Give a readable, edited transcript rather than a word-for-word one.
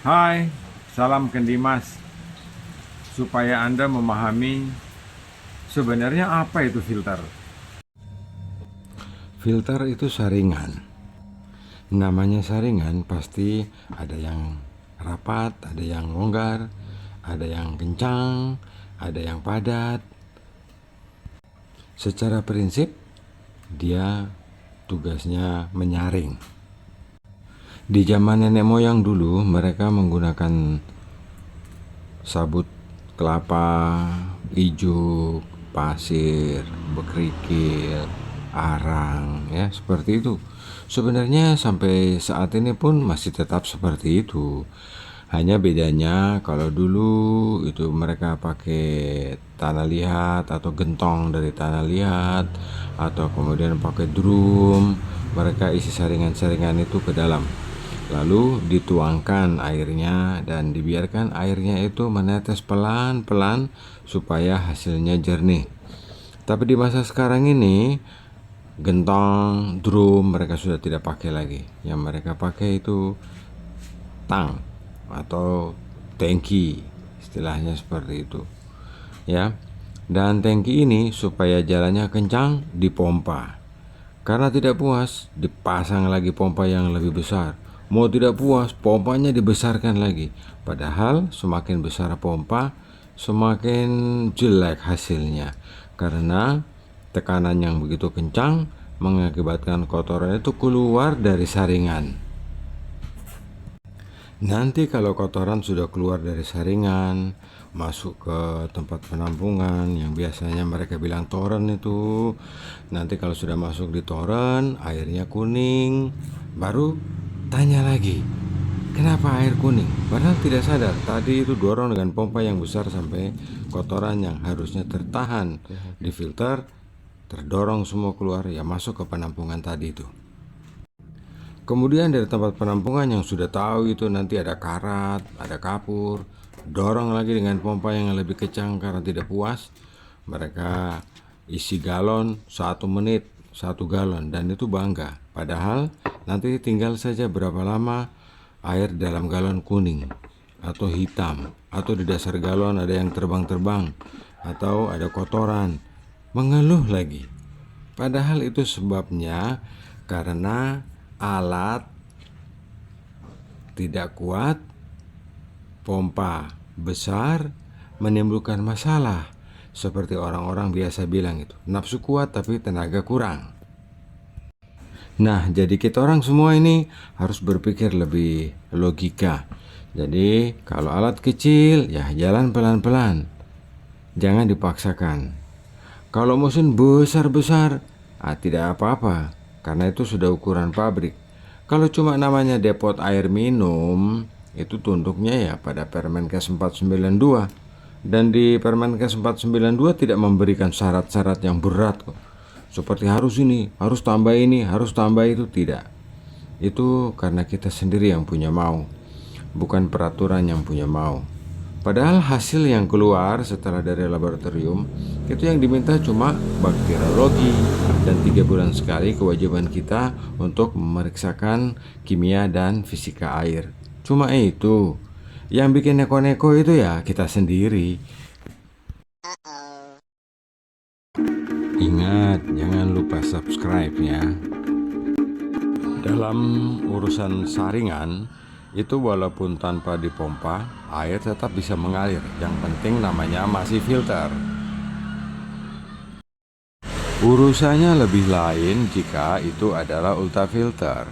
Hai, salam Kendimas. Supaya Anda memahami sebenarnya apa itu filter. Filter itu saringan. Namanya saringan pasti ada yang rapat, ada yang longgar, ada yang kencang, ada yang padat. Secara prinsip dia tugasnya menyaring. Di zaman nenek moyang dulu mereka menggunakan sabut kelapa, ijuk, pasir, bekerikil, arang, ya seperti itu. Sebenarnya sampai saat ini pun masih tetap seperti itu. Hanya bedanya kalau dulu itu mereka pakai tanah liat atau gentong dari tanah liat, atau kemudian pakai drum, mereka isi saringan-saringan itu ke dalam. Lalu dituangkan airnya dan dibiarkan airnya itu menetes pelan-pelan supaya hasilnya jernih. Tapi di masa sekarang ini gentong, drum mereka sudah tidak pakai lagi. Yang mereka pakai itu tang atau tangki, istilahnya seperti itu. Ya. Dan tangki ini supaya jalannya kencang dipompa. Karena tidak puas, dipasang lagi pompa yang lebih besar. Mau tidak puas, pompanya dibesarkan lagi. Padahal semakin besar pompa, semakin jelek hasilnya. Karena tekanan yang begitu kencang mengakibatkan kotoran itu keluar dari saringan. Nanti kalau kotoran sudah keluar dari saringan, masuk ke tempat penampungan yang biasanya mereka bilang toren itu. Nanti kalau sudah masuk di toren, airnya kuning, baru tanya lagi, kenapa air kuning? Padahal tidak sadar, tadi itu dorong dengan pompa yang besar sampai kotoran yang harusnya tertahan di filter, terdorong semua keluar, ya masuk ke penampungan tadi itu. Kemudian dari tempat penampungan yang sudah tahu itu nanti ada karat, ada kapur, dorong lagi dengan pompa yang lebih kencang karena tidak puas. Mereka isi galon 1 menit 1 galon dan itu bangga. Padahal nanti tinggal saja berapa lama air dalam galon kuning atau hitam, atau di dasar galon ada yang terbang-terbang atau ada kotoran, mengeluh lagi. Padahal itu sebabnya karena alat tidak kuat, pompa besar menimbulkan masalah. Seperti orang-orang biasa bilang itu, nafsu kuat tapi tenaga kurang. Nah, jadi kita orang semua ini harus berpikir lebih logika. Jadi, kalau alat kecil, ya jalan pelan-pelan. Jangan dipaksakan. Kalau mesin besar-besar, tidak apa-apa, karena itu sudah ukuran pabrik. Kalau cuma namanya depot air minum, itu tunduknya ya pada Permenkes 492. Dan di Permenkes 492 tidak memberikan syarat-syarat yang berat kok. Seperti harus ini, harus tambah ini, harus tambah itu, tidak. Itu karena kita sendiri yang punya mau, bukan peraturan yang punya mau. Padahal hasil yang keluar setelah dari laboratorium itu yang diminta cuma bakteriologi, dan 3 bulan sekali kewajiban kita untuk memeriksakan kimia dan fisika air. Cuma itu. Yang bikin neko-neko itu ya kita sendiri. Ingat, jangan lupa subscribe ya. Dalam urusan saringan, itu walaupun tanpa dipompa, air tetap bisa mengalir. Yang penting namanya masih filter. Urusannya lebih lain jika itu adalah ultrafilter.